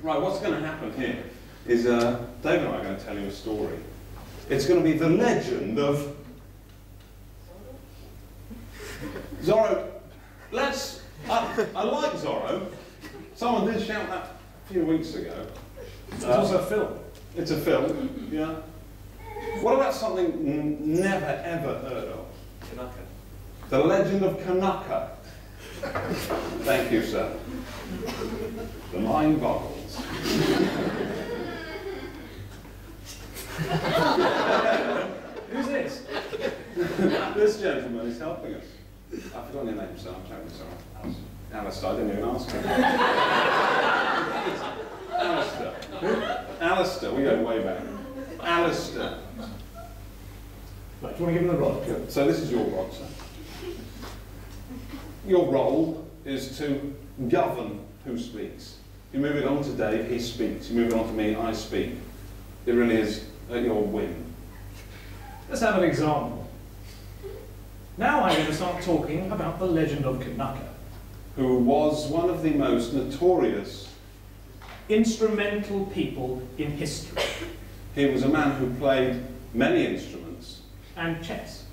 Right, what's going to happen here is David and I are going to tell you a story. It's going to be the legend of Zorro. I like Zorro. Someone did shout that a few weeks ago. It's also a film. It's a film, yeah. What about something never ever heard of? Kanuka. The Legend of Kanuka. Thank you, sir. The mind boggles. Who's this? This gentleman is helping us. I've forgotten your name, sir. I'm terribly sorry. Alistair, I didn't even ask him. Alistair. Alistair, we go way back. Alistair. Right, do you want to give him the rod? Good. So this is your rod, sir. Your role is to govern who speaks. You move it on to Dave, he speaks. You move it on to me, I speak. It really is at your whim. Let's have an example. Now I'm going to start talking about the legend of Kanuka, who was one of the most notorious instrumental people in history. He was a man who played many instruments. And chess.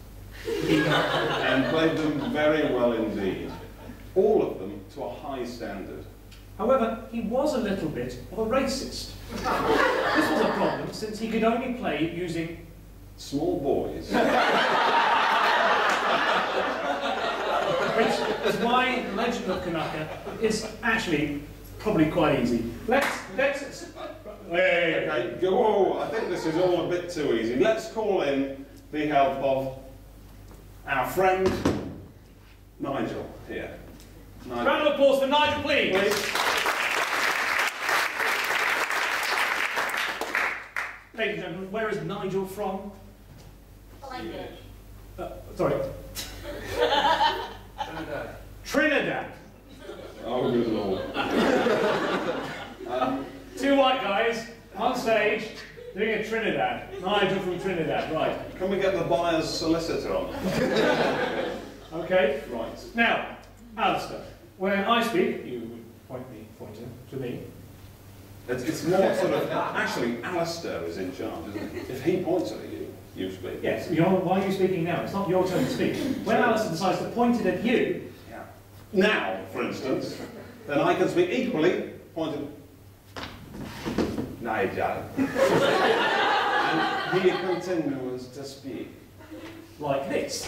And played them very well indeed. All of them to a high standard. However, he was a little bit of a racist. This was a problem since he could only play using small boys. Which is why the legend of Kanuka is actually probably quite easy. Okay, go. I think this is all a bit too easy. Let's call in the help of our friend Nigel here. Nigel. Round of applause for Nigel, please. Ladies and gentlemen, where is Nigel from? Sorry. Trinidad. Trinidad. Oh, good lord. Two white guys on stage doing a Trinidad. Nigel from Trinidad, right. Can we get the buyer's solicitor on? Okay. Right. Now, Alistair, when I speak, you would point to me. It's more sort of, actually, Alistair is in charge, isn't it? If he points at you, you speak. Yes, why are you speaking now? It's not your turn to speak. When Alistair decides to point it at you... Yeah. Now, for instance, then I can speak equally, pointed Nigel. And he continues to speak. Like this.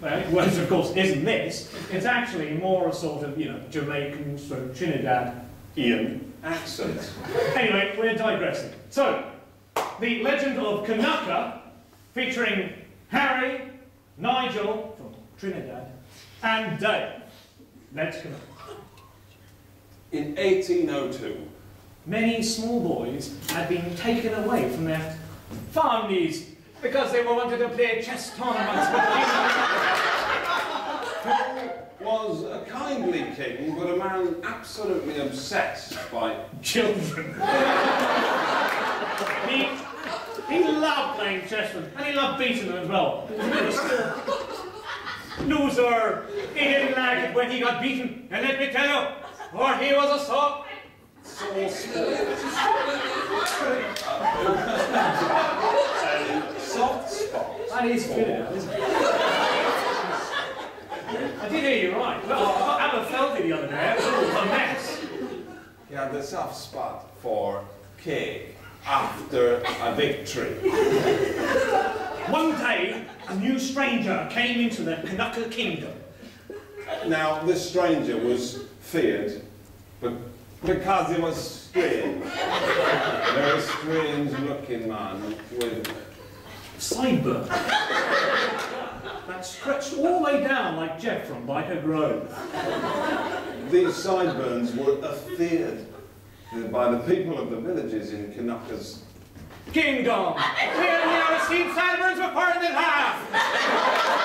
Well, which of course isn't this. It's actually more a sort of, Jamaican, sort of Trinidadian accent. Anyway, we're digressing. So, the legend of Kanuka, featuring Harry, Nigel from Trinidad, and Dave. Let's go. In 1802, many small boys had been taken away from their families because they wanted to play chess tournaments with who was a kindly king, but a man absolutely obsessed by children. He loved playing chess with them, and he loved beating them as well. He was a bit of a loser. He didn't like it when he got beaten, and let me tell you, or he was a soft spot. And he's good, isn't he? I did hear you right. Well, I got Emma Felty the other day. It was all a mess. He had the soft spot for cake after a victory. One day, a new stranger came into the Kanuka kingdom. Now, this stranger was feared, but because he was strange. Very strange-looking man with sideburns that stretched all the way down like Jeff from Biker Grove. These sideburns were feared by the people of the villages in Kanuka's kingdom. We have never seen sideburns were parted in half.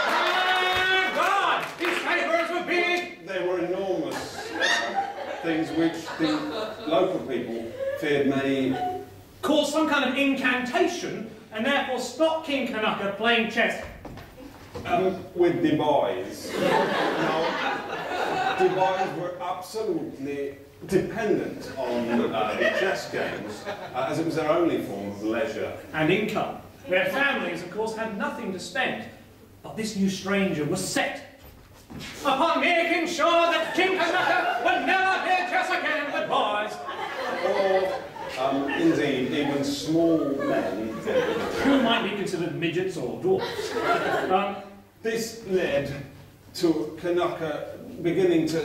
Oh God, these sideburns were big. They were enormous things which the local people feared may cause some kind of incantation and therefore stop King Kanuka playing chess. With the boys. No, the boys were absolutely dependent on the chess games, as it was their only form of leisure and income. Their families, of course, had nothing to spend. But this new stranger was set upon making sure that King Kanuka would never play chess again with boys. Or, indeed, even small men. Who might be considered midgets or dwarfs. This led to Kanuka beginning to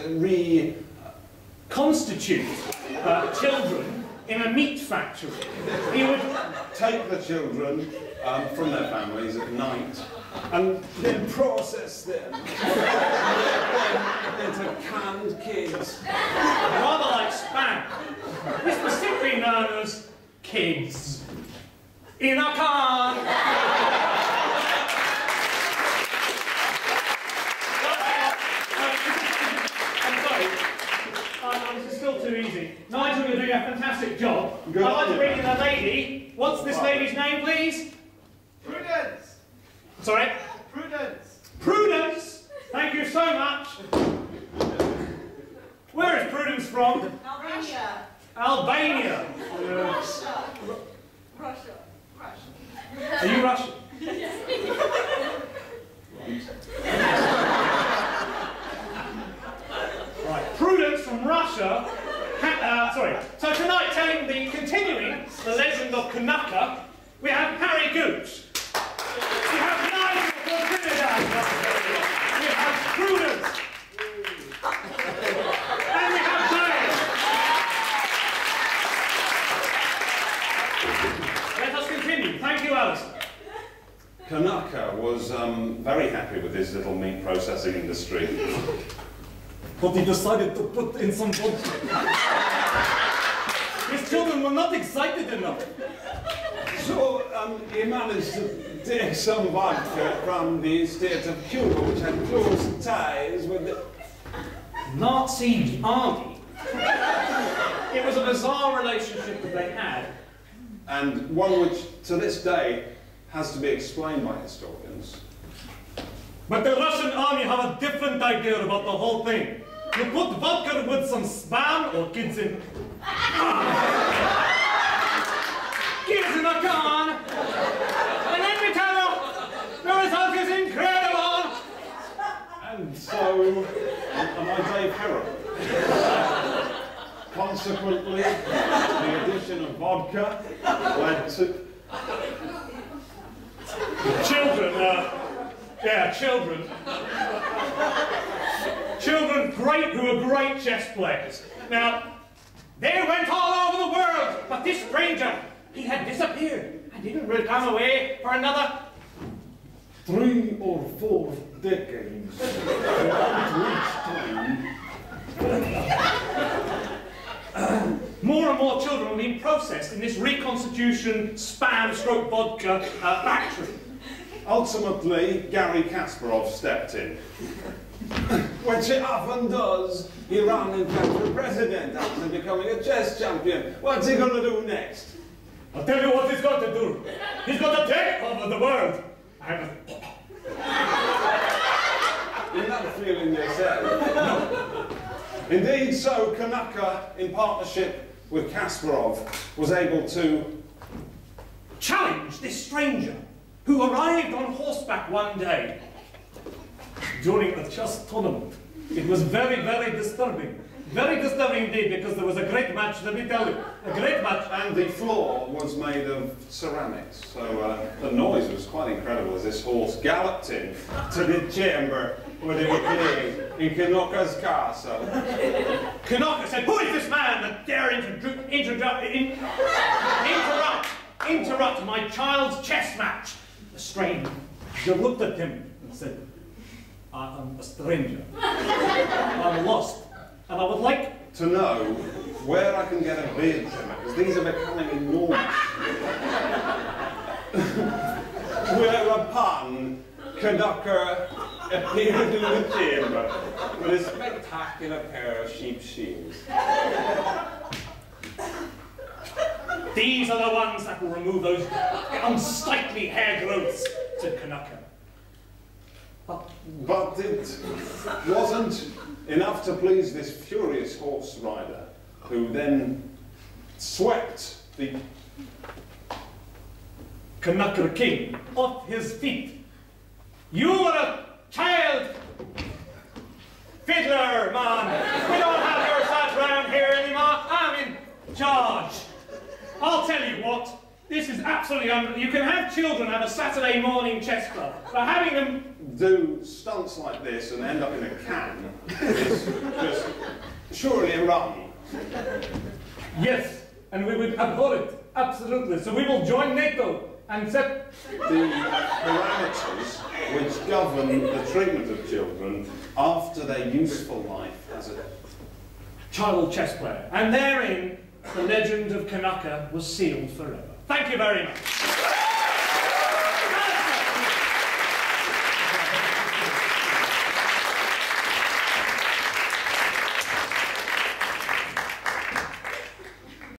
reconstitute children in a meat factory. He would take the children from their families at night and then process them into canned kids. Rather like spam. This was simply known as kids in a can. This is still too easy. Nigel, you're doing a fantastic job. I'd like to bring in a lady. What's this lady's name, please? Prudence. Sorry? Prudence. Prudence! Thank you so much. Where is Prudence from? Albania. Albania. Russia. Russia. Are you Russian? Right, Prudence from Russia. So tonight, continuing the legend of Kanuka, we have Harry Gooch. We have Nigel from Trinidad. We have Prudence. And we have Dale. Let us continue. Thank you, Alison. Kanuka was very happy with his little meat processing industry. But he decided to put in some vodka. His children were not excited enough. So he managed to take some vodka from the state of Cuba, which had close ties with the Nazi army. It was a bizarre relationship that they had. and one which to this day has to be explained by historians. But the Russian army have a different idea about the whole thing. You put vodka with some spam or kids in... Kids in a can! And let me tell you, the result is incredible! And so, am I Dave Heron? Consequently, the addition of vodka led to... Children, children who are great chess players. Now, they went all over the world, but this stranger, he had disappeared and didn't really come away for another 3 or 4 decades. More and more children were being processed in this reconstitution spam/vodka factory. Ultimately, Gary Kasparov stepped in. Which he often does. He ran in fact for president after becoming a chess champion. What's he going to do next? I'll tell you what he's going to do. He's going to take over the world. You're not feeling yourself. No. Indeed, so Kanuka, in partnership with Kasparov, was able to challenge this stranger who arrived on horseback one day during a chess tournament. It was very, very disturbing. Very disturbing indeed, because there was a great match, let me tell you. A great match. And the floor was made of ceramics, so the noise was quite incredible as this horse galloped in to the chamber where they were playing in Kanuka's castle. Kanuka said, "Who is this man that dare interrupt my child's chess match?" The stranger looked at him and said, "I am a stranger. I'm lost. And I would like to know where I can get a bid from it, because these are becoming enormous." Whereupon Kanuka appeared in the chamber with a spectacular pair of sheep's shears. "These are the ones that will remove those unsightly hair growths," said Kanuka. But it wasn't enough to please this furious horse rider. who then swept the Kanuka king off his feet. You are a child fiddler, man. We don't have your sat round here anymore. I'm in charge. I'll tell you what. This is absolutely you can have children have a Saturday morning chess club, but having them do stunts like this and end up in a can is just surely wrong. Yes, and we would abhor it, absolutely. So we will join NATO and set the parameters which govern the treatment of children after their useful life as a child chess player. And therein, the legend of Kanuka was sealed forever. Thank you very much.